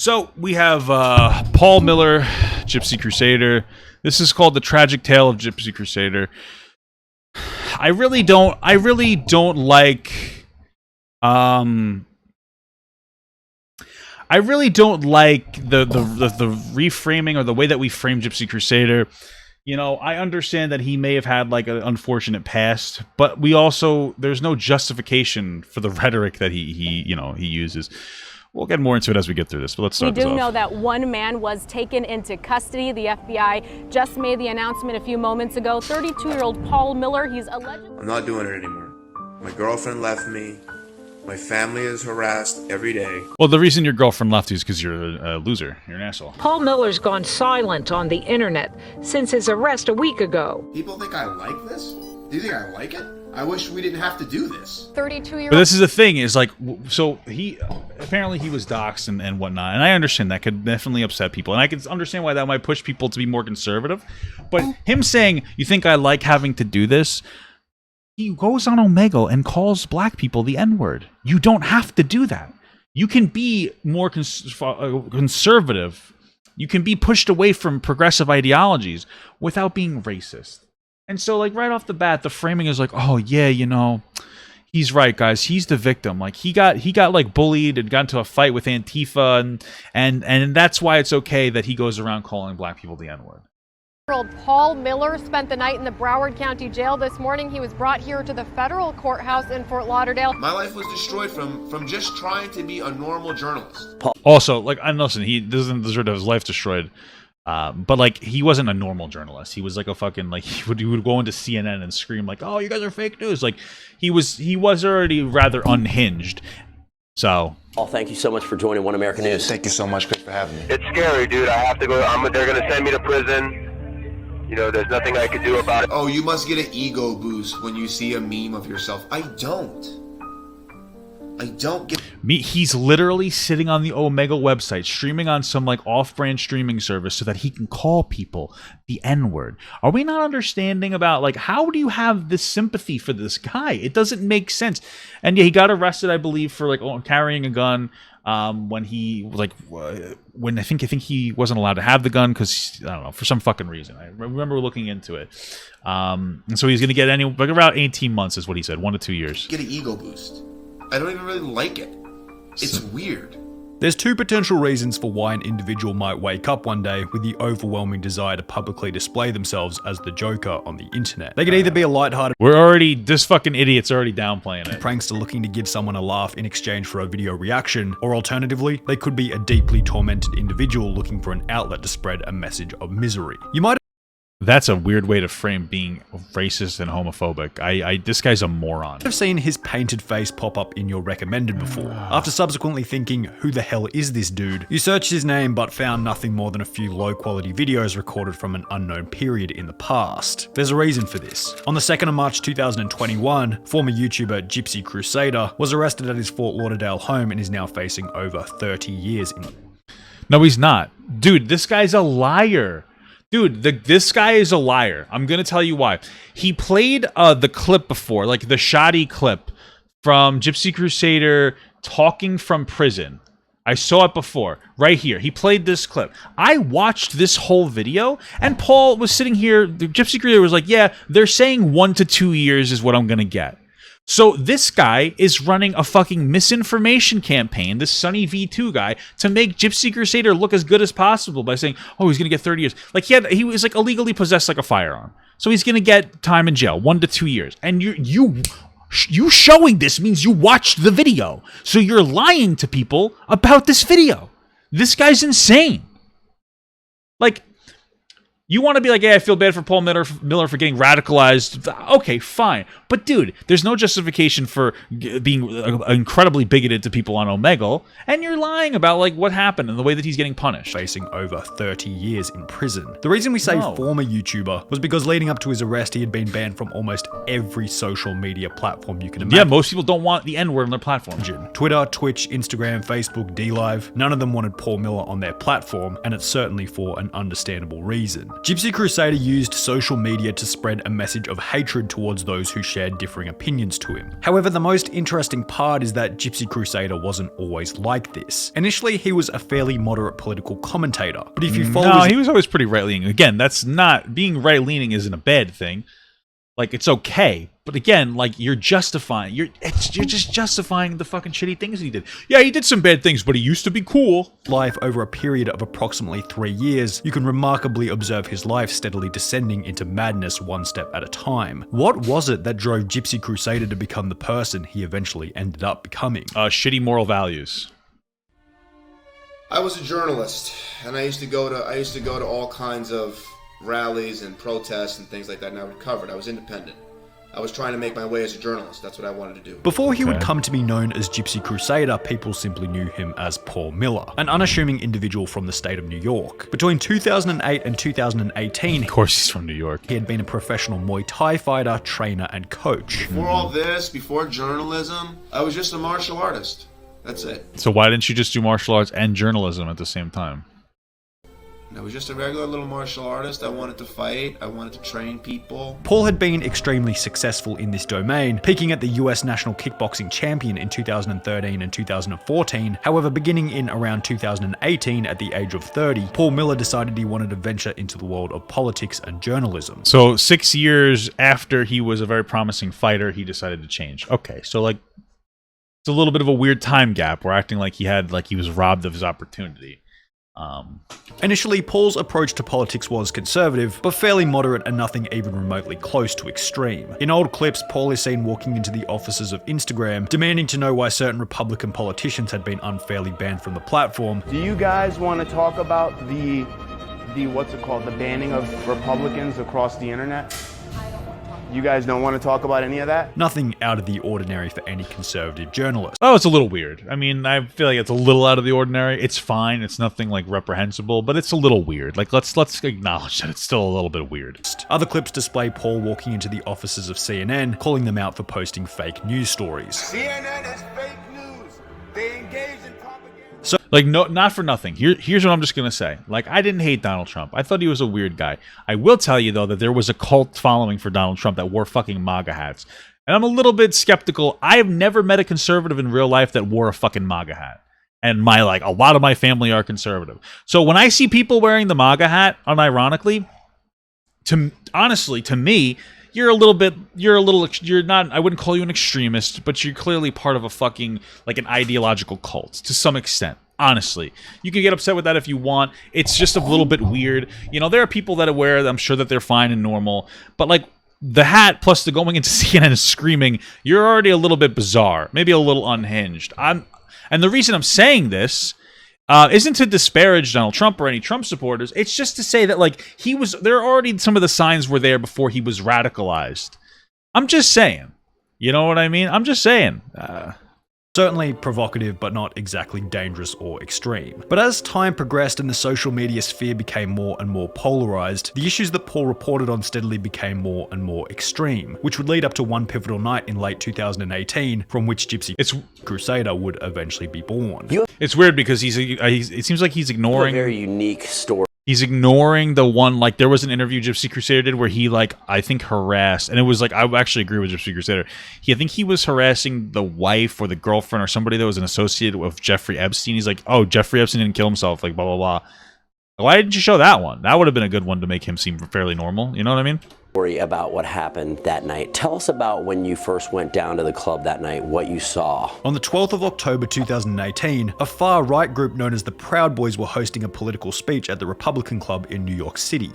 So we have Paul Miller, Gypsy Crusader. This is called The Tragic Tale of Gypsy Crusader. I really don't like the reframing or the way that we frame Gypsy Crusader. You know, I understand that he may have had like an unfortunate past, but we also there's no justification for the rhetoric that he uses. We'll get more into it as we get through this, but let's start this off. We do know that one man was taken into custody. The FBI just made the announcement a few moments ago. 32-year-old Paul Miller, he's allegedly... I'm not doing it anymore. My girlfriend left me. My family is harassed every day. Well, the reason your girlfriend left you is because you're a loser. You're an asshole. Paul Miller's gone silent on the internet since his arrest a week ago. People think I like this? Do you think I like it? I wish we didn't have to do this. 32-year-old... But this is the thing, is like, so he was doxxed and whatnot, and I understand that could definitely upset people, and I can understand why that might push people to be more conservative, but him saying, you think I like having to do this, he goes on Omegle and calls black people the N-word. You don't have to do that. You can be more conservative. You can be pushed away from progressive ideologies without being racist. And so, like, right off the bat, the framing is like, oh, yeah, you know, he's right, guys. He's the victim. Like, he got like, bullied and got into a fight with Antifa, and that's why it's okay that he goes around calling black people the N-word. Paul Miller spent the night in the Broward County Jail this morning. He was brought here to the federal courthouse in Fort Lauderdale. My life was destroyed from just trying to be a normal journalist. Also, like, and listen, he doesn't deserve to have his life destroyed. But like, he wasn't a normal journalist. He was like a fucking, like, he would go into CNN and scream like, "Oh, you guys are fake news." Like, he was already rather unhinged. So, Paul, thank you so much for joining One American News. Thank you so much, Chris, for having me. It's scary, dude. I have to go. They're gonna send me to prison. You know, there's nothing I could do about it. Oh, you must get an ego boost when you see a meme of yourself. I don't get... He's literally sitting on the Omegle website, streaming on some like off-brand streaming service so that he can call people the N-word. Are we not understanding about, like, how do you have this sympathy for this guy? It doesn't make sense. And yeah, he got arrested, I believe, for like carrying a gun when he like when I think he wasn't allowed to have the gun because, I don't know, for some fucking reason. I remember looking into it. And so he's going to get like around 18 months is what he said, 1 to 2 years. Get an ego boost. I don't even really like it. It's weird. There's two potential reasons for why an individual might wake up one day with the overwhelming desire to publicly display themselves as the Joker on the internet. They could either be a lighthearted this fucking idiot's already downplaying it. prankster looking to give someone a laugh in exchange for a video reaction, or alternatively, they could be a deeply tormented individual looking for an outlet to spread a message of misery. You might That's a weird way to frame being racist and homophobic. This guy's a moron. have seen his painted face pop up in your recommended before. After subsequently thinking, who the hell is this dude? You searched his name but found nothing more than a few low quality videos recorded from an unknown period in the past. There's a reason for this. On the 2nd of March 2021, former YouTuber Gypsy Crusader was arrested at his Fort Lauderdale home and is now facing over 30 years in... No, he's not. Dude, this guy's a liar. Dude, this guy is a liar. I'm going to tell you why. He played the clip before, like the shoddy clip from Gypsy Crusader talking from prison. I saw it before, right here. He played this clip. I watched this whole video, and Paul was sitting here. The Gypsy Crusader was like, yeah, they're saying 1 to 2 years is what I'm going to get. So this guy is running a fucking misinformation campaign, this SunnyV2 guy, to make Gypsy Crusader look as good as possible by saying, oh, he's going to get 30 years. Like, he was like illegally possessed like a firearm. So he's going to get time in jail, 1 to 2 years. And you showing this means you watched the video. So you're lying to people about this video. This guy's insane. Like, you want to be like, yeah, I feel bad for Paul Miller for getting radicalized. Okay, fine. But dude, there's no justification for being incredibly bigoted to people on Omegle, and you're lying about like what happened and the way that he's getting punished. Facing over 30 years in prison. The reason we say former YouTuber was because leading up to his arrest, he had been banned from almost every social media platform you can imagine. Yeah, most people don't want the N-word on their platform. Twitter, Twitch, Instagram, Facebook, DLive. None of them wanted Paul Miller on their platform, and it's certainly for an understandable reason. Gypsy Crusader used social media to spread a message of hatred towards those who shared differing opinions to him. However, the most interesting part is that Gypsy Crusader wasn't always like this. Initially, he was a fairly moderate political commentator, but if you follow he was always pretty right-leaning. Again, that's not, being right-leaning isn't a bad thing. Like, it's okay. But again, like, you're justifying, you're just justifying the fucking shitty things he did. Yeah, he did some bad things, but he used to be cool. Life over a period of approximately 3 years, you can remarkably observe his life steadily descending into madness one step at a time. What was it that drove Gypsy Crusader to become the person he eventually ended up becoming? Shitty moral values. I was a journalist, and I used to go to all kinds of rallies and protests and things like that, and I recovered. I was independent. I was trying to make my way as a journalist. That's what I wanted to do. Before he would come to be known as Gypsy Crusader, people simply knew him as Paul Miller, an unassuming individual from the state of New York. Between 2008 and 2018, Of course he's from New York. he had been a professional Muay Thai fighter, trainer, and coach. Before all this, before journalism, I was just a martial artist. That's it. So why didn't you just do martial arts and journalism at the same time? I was just a regular little martial artist. I wanted to fight. I wanted to train people. Paul had been extremely successful in this domain, peaking at the US National Kickboxing Champion in 2013 and 2014. However, beginning in around 2018 at the age of 30, Paul Miller decided he wanted to venture into the world of politics and journalism. So 6 years after he was a very promising fighter, he decided to change. Okay, so like, it's a little bit of a weird time gap. We're acting like he was robbed of his opportunity. Initially, Paul's approach to politics was conservative, but fairly moderate and nothing even remotely close to extreme. In old clips, Paul is seen walking into the offices of Instagram, demanding to know why certain Republican politicians had been unfairly banned from the platform. Do you guys want to talk about the what's it called, the banning of Republicans across the internet? You guys don't want to talk about any of that? Nothing out of the ordinary for any conservative journalist. Oh, it's a little weird. I mean, I feel like it's a little out of the ordinary. It's fine. It's nothing like reprehensible, but it's a little weird. Like, let's acknowledge that it's still a little bit weird. Other clips display Paul walking into the offices of CNN, calling them out for posting fake news stories. CNN is fake news. They engage in propaganda. So, like, no, not for nothing. Here's what I'm just gonna say. Like, I didn't hate Donald Trump. I thought he was a weird guy. I will tell you though that there was a cult following for Donald Trump that wore fucking MAGA hats, and I'm a little bit skeptical. I have never met a conservative in real life that wore a fucking MAGA hat, and a lot of my family are conservative. So when I see people wearing the MAGA hat, unironically, honestly, to me, you're not, I wouldn't call you an extremist, but you're clearly part of a fucking, like, an ideological cult, to some extent. Honestly, you can get upset with that if you want. It's just a little bit weird. You know, there are people that wear it, I'm sure that they're fine and normal, but like, the hat plus the going into CNN and screaming, you're already a little bit bizarre, maybe a little unhinged. And the reason I'm saying this isn't to disparage Donald Trump or any Trump supporters. It's just to say that, like, there already, some of the signs were there before he was radicalized. I'm just saying. You know what I mean? I'm just saying. Certainly provocative, but not exactly dangerous or extreme. But as time progressed and the social media sphere became more and more polarized, the issues that Paul reported on steadily became more and more extreme, which would lead up to one pivotal night in late 2018, from which Gypsy Crusader would eventually be born. It's weird because it seems like he's ignoring a very unique story. He's ignoring the one, like, there was an interview Gypsy Crusader did where he, like, I think harassed, and it was like, I actually agree with Gypsy Crusader. I think he was harassing the wife or the girlfriend or somebody that was an associate with Jeffrey Epstein. He's like, oh, Jeffrey Epstein didn't kill himself, like, blah, blah, blah. Why didn't you show that one? That would have been a good one to make him seem fairly normal. You know what I mean? Story about what happened that night. Tell us about when you first went down to the club that night, what you saw. On the 12th of October 2018, a far-right group known as the Proud Boys were hosting a political speech at the Republican Club in New York City.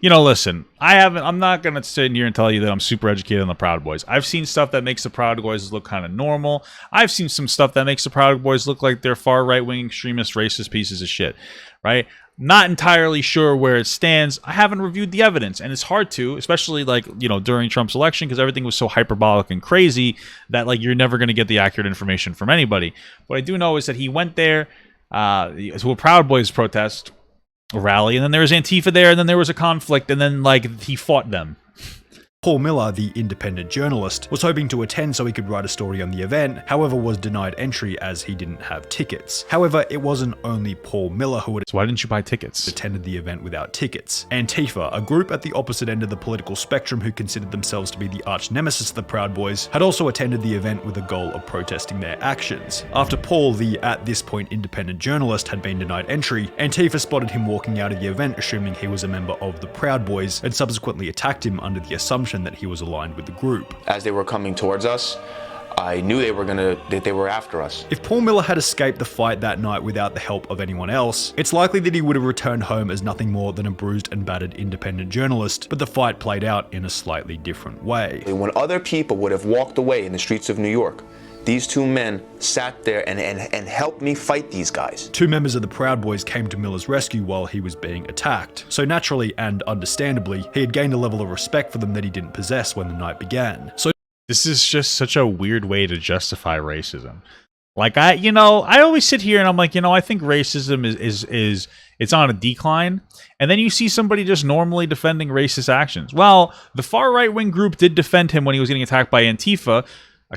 You know, listen, I'm not going to sit here and tell you that I'm super educated on the Proud Boys. I've seen stuff that makes the Proud Boys look kind of normal. I've seen some stuff that makes the Proud Boys look like they're far right-wing, extremist, racist pieces of shit, right? Not entirely sure where it stands. I haven't reviewed the evidence, and it's hard to, especially, like, you know, during Trump's election, because everything was so hyperbolic and crazy that, like, you're never going to get the accurate information from anybody. What I do know is that he went there to a Proud Boys protest, a rally, and then there was Antifa there, and then there was a conflict, and then, like, he fought them. Paul Miller, the independent journalist, was hoping to attend so he could write a story on the event, however was denied entry as he didn't have tickets. However, it wasn't only Paul Miller who had So why didn't you buy tickets? attended the event without tickets. Antifa, a group at the opposite end of the political spectrum who considered themselves to be the arch nemesis of the Proud Boys, had also attended the event with the goal of protesting their actions. After Paul, the at this point independent journalist, had been denied entry, Antifa spotted him walking out of the event assuming he was a member of the Proud Boys and subsequently attacked him under the assumption that he was aligned with the group. As they were coming towards us, I knew that they were after us. If Paul Miller had escaped the fight that night without the help of anyone else, it's likely that he would have returned home as nothing more than a bruised and battered independent journalist, but the fight played out in a slightly different way. When other people would have walked away in the streets of New York, these two men sat there and helped me fight these guys. Two members of the Proud Boys came to Miller's rescue while he was being attacked. So naturally and understandably, he had gained a level of respect for them that he didn't possess when the night began. So This is just such a weird way to justify racism. Like, I always sit here and I'm like, I think racism is it's on a decline. And then you see somebody just normally defending racist actions. Well, the far right-wing group did defend him when he was getting attacked by Antifa.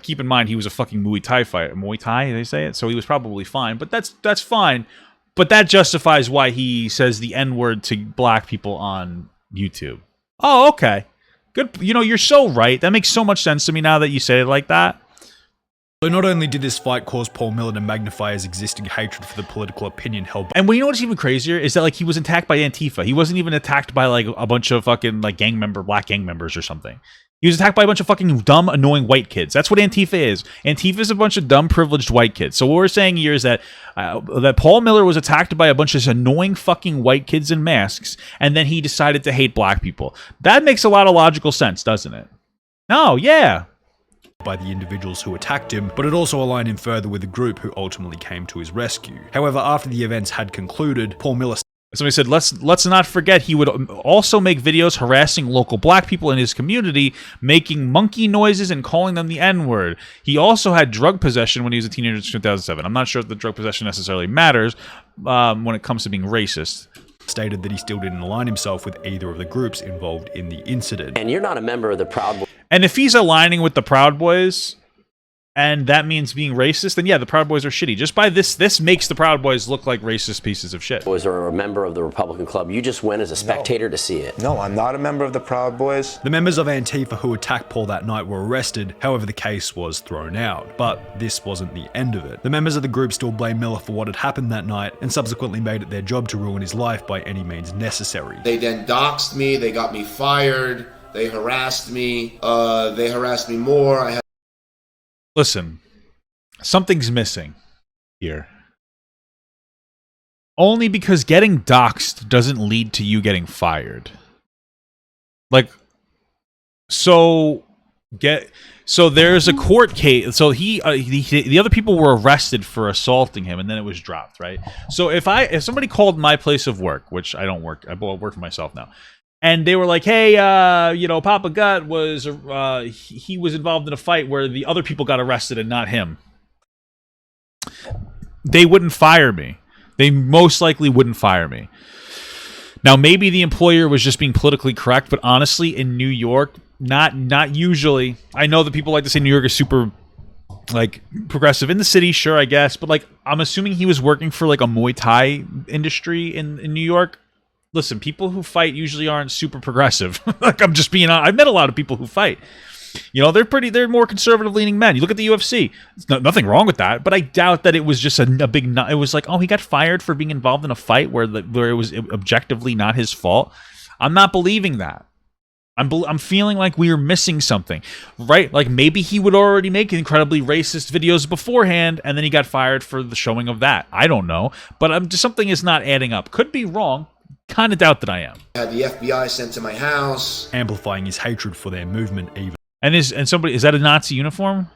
Keep in mind, he was a fucking Muay Thai fighter. Muay Thai, they say it? So he was probably fine. But that's fine. But that justifies why he says the N-word to black people on YouTube. Oh, okay. Good. You're so right. That makes so much sense to me now that you say it like that. So not only did this fight cause Paul Miller to magnify his existing hatred for the political opinion held by— And you know what's even crazier is that he was attacked by Antifa. He wasn't even attacked by a bunch of fucking black gang members or something. He was attacked by a bunch of fucking dumb, annoying white kids. That's what Antifa is. Antifa is a bunch of dumb, privileged white kids. So what we're saying here is that that Paul Miller was attacked by a bunch of annoying fucking white kids in masks, and then he decided to hate black people. That makes a lot of logical sense, doesn't it? Oh, yeah. By the individuals who attacked him, but it also aligned him further with the group who ultimately came to his rescue. However, after the events had concluded, Paul Miller— Somebody said, let's not forget he would also make videos harassing local black people in his community, making monkey noises and calling them the N-word. He also had drug possession when he was a teenager in 2007. I'm not sure if the drug possession necessarily matters when it comes to being racist. Stated that he still didn't align himself with either of the groups involved in the incident. And you're not a member of the Proud Boys. And if he's aligning with the Proud Boys, and that means being racist, then yeah, the Proud Boys are shitty. Just by this makes the Proud Boys look like racist pieces of shit. Boys are a member of the Republican Club. You just went as a spectator to see it. No, I'm not a member of the Proud Boys. The members of Antifa who attacked Paul that night were arrested, however the case was thrown out. But this wasn't the end of it. The members of the group still blamed Miller for what had happened that night, and subsequently made it their job to ruin his life by any means necessary. They then doxed me, they got me fired, they harassed me more. Listen. Something's missing here. Only because getting doxxed doesn't lead to you getting fired. So there's a court case. So the other people were arrested for assaulting him, and then it was dropped, right? So if somebody called my place of work, which I don't work, I work for myself now, and they were like, hey, Papa Gut was he was involved in a fight where the other people got arrested and not him. They wouldn't fire me. They most likely wouldn't fire me. Now, maybe the employer was just being politically correct, but honestly, in New York, not usually. I know that people like to say New York is super, progressive. In the city, sure, I guess. But, I'm assuming he was working for, a Muay Thai industry in New York. Listen, people who fight usually aren't super progressive. I'm just being honest. I've met a lot of people who fight. They're more conservative leaning men. You look at the UFC. There's nothing wrong with that, but I doubt that it was just a big, it was like, oh, he got fired for being involved in a fight where it was objectively not his fault. I'm not believing that. I'm feeling like we are missing something, right? Like maybe he would already make incredibly racist videos beforehand, and then he got fired for the showing of that. I don't know, but something is not adding up. Could be wrong. Kind of doubt that I am. I had the FBI sent to my house, amplifying his hatred for their movement even. And is that a Nazi uniform?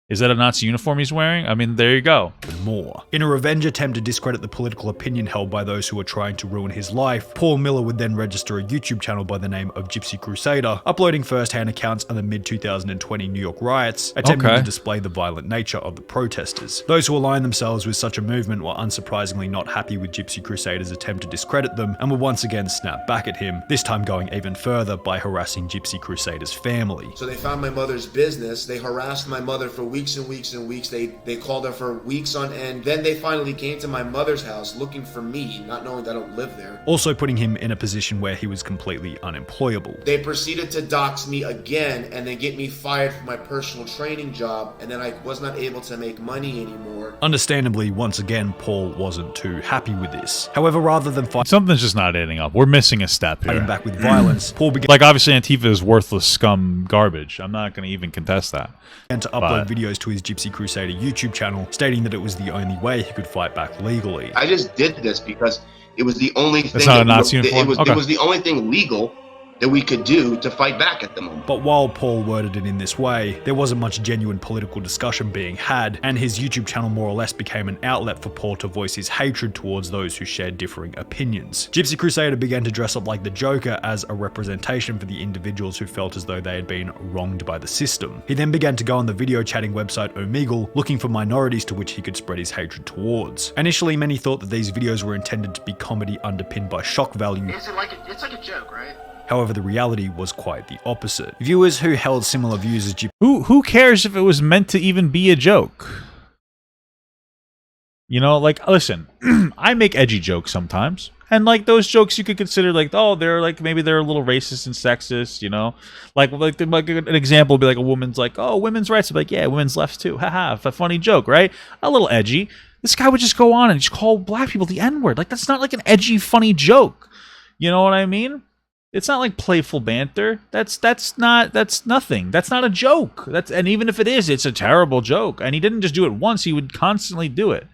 Is that a Nazi uniform he's wearing? I mean, there you go. And more. In a revenge attempt to discredit the political opinion held by those who were trying to ruin his life, Paul Miller would then register a YouTube channel by the name of Gypsy Crusader, uploading first-hand accounts on the mid-2020 New York riots, attempting to display the violent nature of the protesters. Those who aligned themselves with such a movement were unsurprisingly not happy with Gypsy Crusader's attempt to discredit them, and would once again snap back at him, this time going even further by harassing Gypsy Crusader's family. So they found my mother's business, they harassed my mother for weeks and weeks and weeks. They called her for weeks on end. Then they finally came to my mother's house looking for me, not knowing that I don't live there. Also putting him in a position where he was completely unemployable. They proceeded to dox me again and then get me fired from my personal training job, and then I was not able to make money anymore. Understandably, once again, Paul wasn't too happy with this. However, rather than something's just not adding up. We're missing a step here. Fighting back with violence, Paul began like obviously Antifa is worthless scum garbage. I'm not going to even contest that. And to upload videos to his Gypsy Crusader YouTube channel, stating that it was the only way he could fight back legally. I just did this because it was the only thing. It's not a Nazi uniform? It was the only thing legal that we could do to fight back at the moment. But while Paul worded it in this way, there wasn't much genuine political discussion being had, and his YouTube channel more or less became an outlet for Paul to voice his hatred towards those who shared differing opinions. Gypsy Crusader began to dress up like the Joker as a representation for the individuals who felt as though they had been wronged by the system. He then began to go on the video chatting website Omegle, looking for minorities to which he could spread his hatred towards. Initially, many thought that these videos were intended to be comedy underpinned by shock value. It's like a joke, right? However, the reality was quite the opposite. Viewers who held similar views as Gypsy... Who cares if it was meant to even be a joke? You know, like, listen, I make edgy jokes sometimes. And, like, those jokes you could consider, like, oh, they're, like, maybe they're a little racist and sexist, you know? Like an example would be, like, a woman's like, oh, women's rights. I'd be like, yeah, women's left too. Haha, a funny joke, right? A little edgy. This guy would just go on and just call black people the N-word. Like, that's not, like, an edgy, funny joke. You know what I mean? It's not like playful banter. That's nothing. That's not a joke. And even if it is, it's a terrible joke. And he didn't just do it once, he would constantly do it.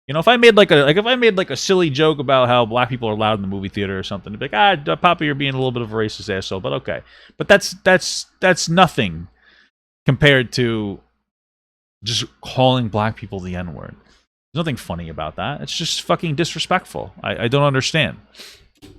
You know, if I made like a silly joke about how black people are loud in the movie theater or something, it'd be like, Papa, you're being a little bit of a racist asshole, but okay. But that's nothing compared to just calling black people the N-word. There's nothing funny about that. It's just fucking disrespectful. I don't understand.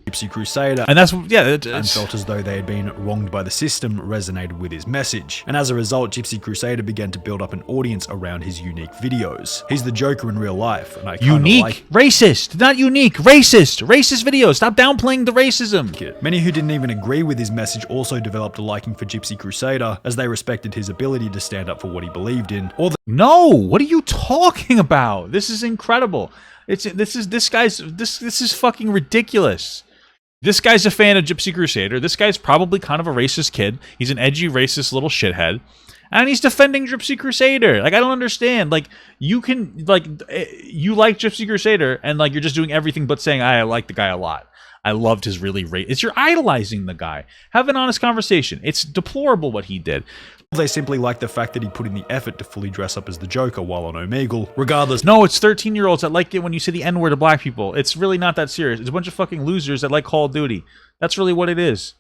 Gypsy Crusader, and and felt as though they had been wronged by the system resonated with his message. And as a result, Gypsy Crusader began to build up an audience around his unique videos. He's the Joker in real life, and I kinda unique, racist, not unique, racist videos. Stop downplaying the racism. Many who didn't even agree with his message also developed a liking for Gypsy Crusader, as they respected his ability to stand up for what he believed in. No, what are you talking about? This is incredible. This is fucking ridiculous. This guy's a fan of Gypsy Crusader. This guy's probably kind of a racist kid. He's an edgy, racist little shithead. And he's defending Gypsy Crusader. Like, I don't understand. Like, you can, like, you like Gypsy Crusader, and, like, you're just doing everything but saying, I like the guy a lot. I loved his really you're idolizing the guy. Have an honest conversation. It's deplorable what he did. They simply like the fact that he put in the effort to fully dress up as the Joker while on Omegle, regardless. No, it's 13-year-olds that like it when you say the N-word to black people. It's really not that serious. It's a bunch of fucking losers that like Call of Duty. That's really what it is.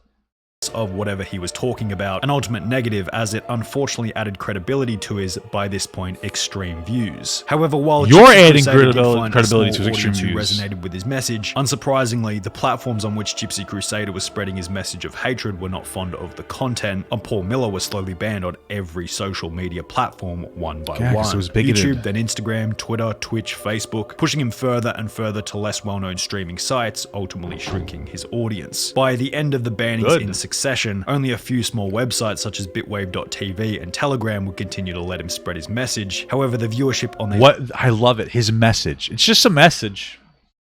Of whatever he was talking about, an ultimate negative as it unfortunately added credibility to his, by this point, extreme views. However, while you're adding credibility to his extreme views, resonated with his message, unsurprisingly, the platforms on which Gypsy Crusader was spreading his message of hatred were not fond of the content, and Paul Miller was slowly banned on every social media platform one by one. It was bigoted. YouTube, then Instagram, Twitter, Twitch, Facebook, pushing him further and further to less well-known streaming sites, ultimately shrinking his audience. By the end of the bannings in succession, only a few small websites such as bitwave.tv and Telegram would continue to let him spread his message. However, the viewership on these I love it. His message. It's just a message.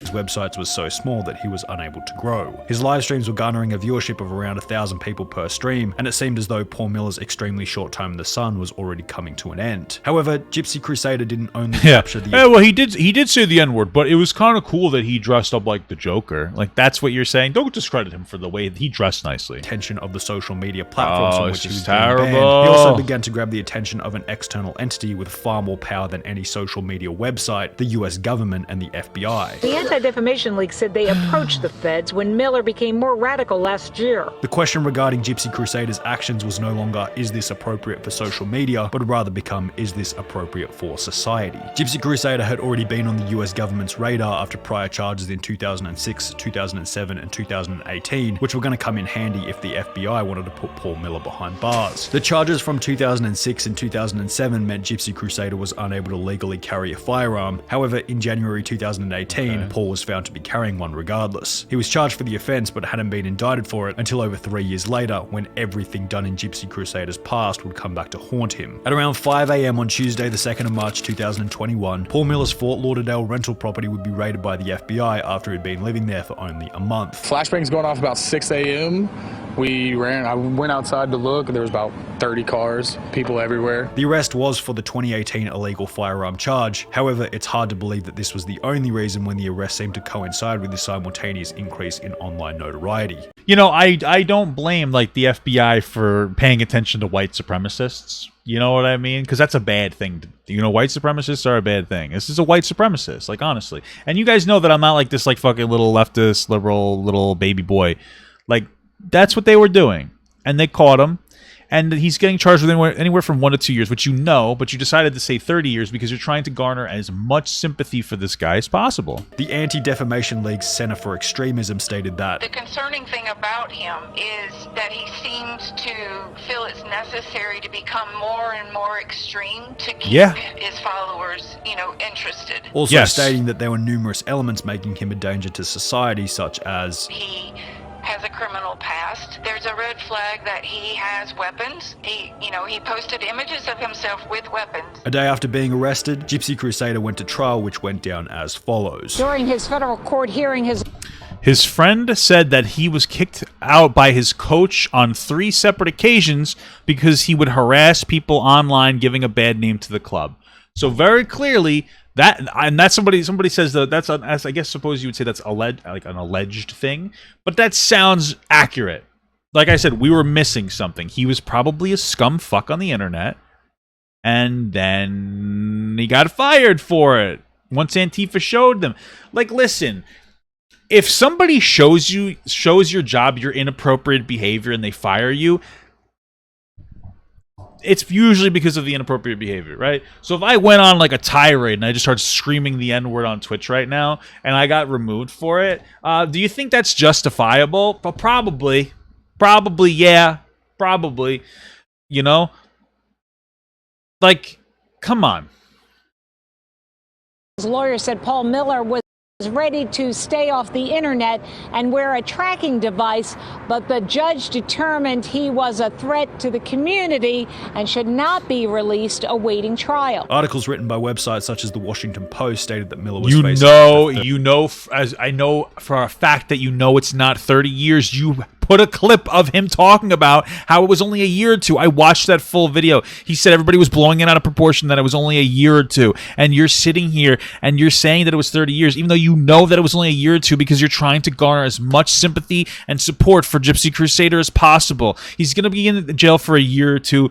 His websites was so small that he was unable to grow. His live streams were garnering a viewership of around 1,000 people per stream, and it seemed as though Paul Miller's extremely short time in the sun was already coming to an end. However, Gypsy Crusader didn't only capture the... Yeah, well, he did say the N-word, but it was kind of cool that he dressed up like the Joker. Like, that's what you're saying. Don't discredit him for the way he dressed nicely. Attention of the social media platforms on which he was terrible. Being banned. He also began to grab the attention of an external entity with far more power than any social media website, the US government and the FBI. The Anti-Defamation League said they approached the feds when Miller became more radical last year. The question regarding Gypsy Crusader's actions was no longer, is this appropriate for social media, but rather become, is this appropriate for society? Gypsy Crusader had already been on the US government's radar after prior charges in 2006, 2007, and 2018, which were going to come in handy if the FBI wanted to put Paul Miller behind bars. The charges from 2006 and 2007 meant Gypsy Crusader was unable to legally carry a firearm. However, in January 2018, Paul was found to be carrying one regardless. He was charged for the offense but hadn't been indicted for it until over 3 years later, when everything done in Gypsy Crusader's past would come back to haunt him. At around 5 AM on Tuesday the 2nd of March 2021, Paul Miller's Fort Lauderdale rental property would be raided by the FBI after he'd been living there for only a month. Flashbangs going off about 6 AM. I went outside to look, there was about 30 cars, people everywhere. The arrest was for the 2018 illegal firearm charge. However, it's hard to believe that this was the only reason, when the arrest seemed to coincide with the simultaneous increase in online notoriety. You know, I don't blame like the FBI for paying attention to white supremacists. You know what I mean? Because that's a bad thing. You know, white supremacists are a bad thing. This is a white supremacist, like, honestly. And you guys know that I'm not like this like fucking little leftist, liberal, little baby boy. Like, that's what they were doing. And they caught him. And he's getting charged with anywhere from 1 to 2 years, which you know, but you decided to say 30 years because you're trying to garner as much sympathy for this guy as possible. The Anti-Defamation League's Center for Extremism stated that the concerning thing about him is that he seems to feel it's necessary to become more and more extreme to keep his followers, interested. Also stating that there were numerous elements making him a danger to society, such as he has a criminal past. There's a red flag that he has weapons. He posted images of himself with weapons. A day after being arrested, Gypsy Crusader went to trial, which went down as follows. During his federal court hearing, his friend said that he was kicked out by his coach on 3 separate occasions because he would harass people online, giving a bad name to the club. So very clearly, that's somebody says that's I guess suppose you would say that's an alleged thing, but that sounds accurate. Like I said, we were missing something. He was probably a scum fuck on the internet, and then he got fired for it once Antifa showed them. Like, listen, if somebody shows your job your inappropriate behavior and they fire you, it's usually because of the inappropriate behavior, right? So if I went on like a tirade and I just started screaming the N-word on Twitch right now and I got removed for it, do you think that's justifiable? Well, probably, yeah, probably. You know, like, come on. His lawyer said Paul Miller was ready to stay off the internet and wear a tracking device, but the judge determined he was a threat to the community and should not be released awaiting trial. Articles written by websites such as the Washington Post stated that Miller was as I know for a fact that it's not 30 years. You put a clip of him talking about how it was only a year or two. I watched that full video. He said everybody was blowing it out of proportion, that it was only a year or two. And you're sitting here and you're saying that it was 30 years, even though you know that it was only a year or two, because you're trying to garner as much sympathy and support for Gypsy Crusader as possible. He's going to be in jail for a year or two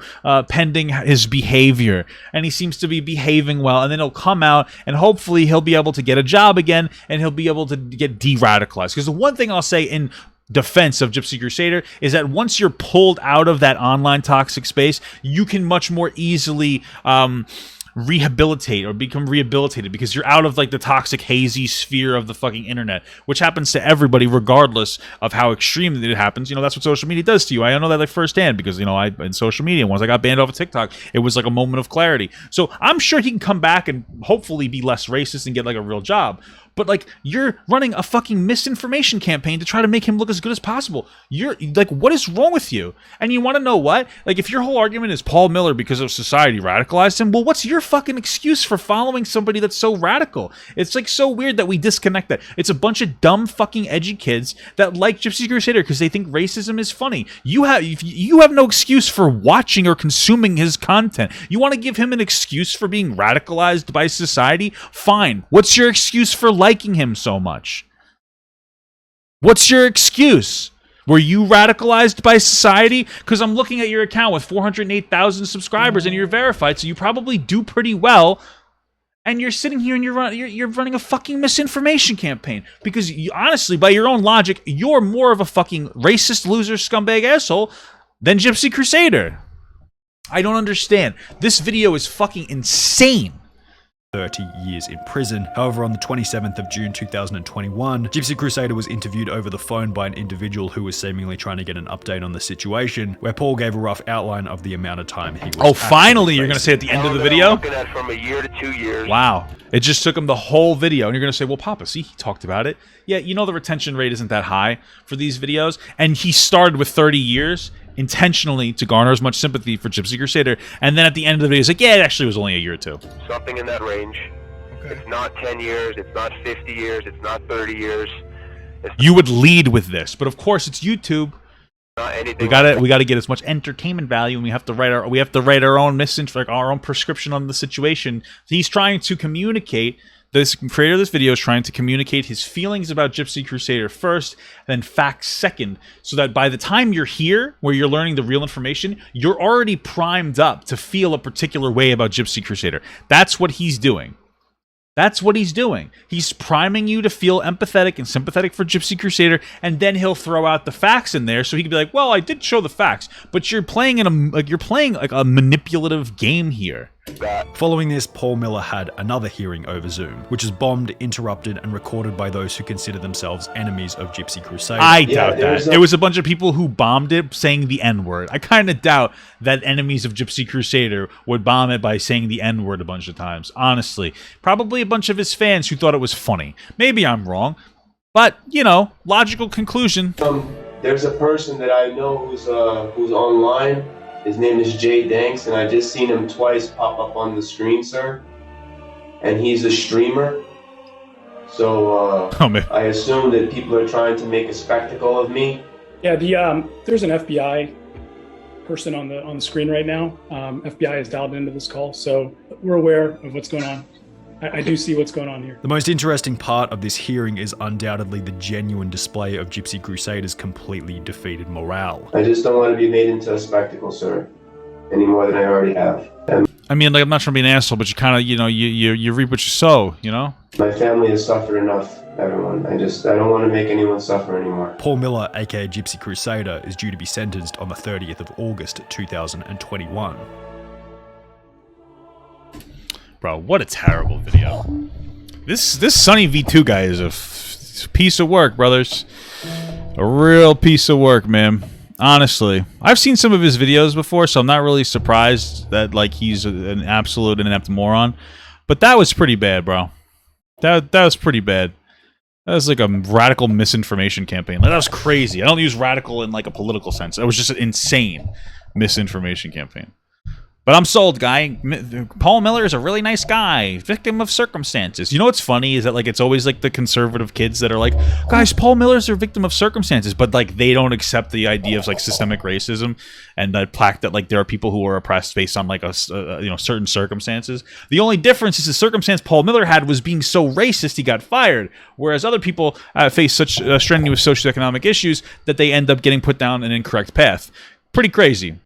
pending his behavior. And he seems to be behaving well. And then he'll come out and hopefully he'll be able to get a job again and he'll be able to get de-radicalized. Because the one thing I'll say in defense of Gypsy Crusader is that once you're pulled out of that online toxic space, you can much more easily rehabilitate or become rehabilitated, because you're out of like the toxic hazy sphere of the fucking internet, which happens to everybody regardless of how extreme it happens. You know, that's what social media does to you. I know that like firsthand, because in social media, once I got banned off of TikTok, it was like a moment of clarity. So I'm sure he can come back and hopefully be less racist and get like a real job. But like, you're running a fucking misinformation campaign to try to make him look as good as possible. You're like, what is wrong with you? And you want to know what? Like, if your whole argument is Paul Miller because of society radicalized him, well, what's your fucking excuse for following somebody that's so radical? It's like so weird that we disconnect that. It's a bunch of dumb fucking edgy kids that like Gypsy Crusader because they think racism is funny. You have no excuse for watching or consuming his content. You want to give him an excuse for being radicalized by society? Fine. What's your excuse for liking him so much? What's your excuse? Were you radicalized by society? Because I'm looking at your account with 408,000 subscribers and you're verified, so you probably do pretty well. And you're sitting here and you're running a fucking misinformation campaign because honestly, by your own logic, you're more of a fucking racist, loser, scumbag asshole than Gypsy Crusader. I don't understand. This video is fucking insane. 30 years in prison. However, on the 27th of June 2021, Gypsy Crusader was interviewed over the phone by an individual who was seemingly trying to get an update on the situation, where Paul gave a rough outline of the amount of time he was. Oh, finally, you're going to say at the end of the video? Looking at from a year to 2 years. Wow. It just took him the whole video, and you're going to say, well, Papa, see, he talked about it. Yeah, you know the retention rate isn't that high for these videos, and he started with 30 years intentionally to garner as much sympathy for Gypsy Crusader, and then at the end of the video, he's like, yeah, it actually was only a year or two. Something in that range. Okay. It's not 10 years, it's not 50 years, it's not 30 years. You would lead with this, but of course it's YouTube. Not anything. We gotta get as much entertainment value, and we have to write our own our own prescription on the situation. He's trying to communicate. This creator of this video is trying to communicate his feelings about Gypsy Crusader first, then facts second, so that by the time you're here, where you're learning the real information, you're already primed up to feel a particular way about Gypsy Crusader. That's what he's doing. That's what he's doing. He's priming you to feel empathetic and sympathetic for Gypsy Crusader, and then he'll throw out the facts in there, so he can be like, "Well, I did show the facts, but you're playing like a manipulative game here." Following this, Paul Miller had another hearing over Zoom, which was bombed, interrupted, and recorded by those who consider themselves enemies of Gypsy Crusader. I doubt that. It was a bunch of people who bombed it saying the N-word. I kind of doubt that enemies of Gypsy Crusader would bomb it by saying the N-word a bunch of times. Honestly. Probably a bunch of his fans who thought it was funny. Maybe I'm wrong. But, you know, logical conclusion. There's a person that I know who's online. His name is Jay Danks, and I just seen him twice pop up on the screen, sir. And he's a streamer. So I assume that people are trying to make a spectacle of me. Yeah, there's an FBI person on the screen right now. FBI is dialed into this call, so we're aware of what's going on. I do see what's going on here. The most interesting part of this hearing is undoubtedly the genuine display of Gypsy Crusader's completely defeated morale. I just don't want to be made into a spectacle, sir, any more than I already have. I mean, like, I'm not trying to be an asshole, but you kind of, you know, you reap what you sow, you know? My family has suffered enough, everyone. I don't want to make anyone suffer anymore. Paul Miller, aka Gypsy Crusader, is due to be sentenced on the 30th of August 2021. Bro, what a terrible video. This SunnyV2 guy is a piece of work, brothers. A real piece of work, man. Honestly. I've seen some of his videos before, so I'm not really surprised that, like, he's an absolute and inept moron. But that was pretty bad, bro. That was pretty bad. That was like a radical misinformation campaign. Like, that was crazy. I don't use radical in, like, a political sense. It was just an insane misinformation campaign. But I'm sold, guy. Paul Miller is a really nice guy. Victim of circumstances. You know what's funny is that, like, it's always, like, the conservative kids that are like, guys, Paul Miller's a victim of circumstances. But, like, they don't accept the idea of, like, systemic racism and the plaque that, like, there are people who are oppressed based on, like, you know, certain circumstances. The only difference is the circumstance Paul Miller had was being so racist he got fired. Whereas other people face such strenuous socioeconomic issues that they end up getting put down an incorrect path. Pretty crazy.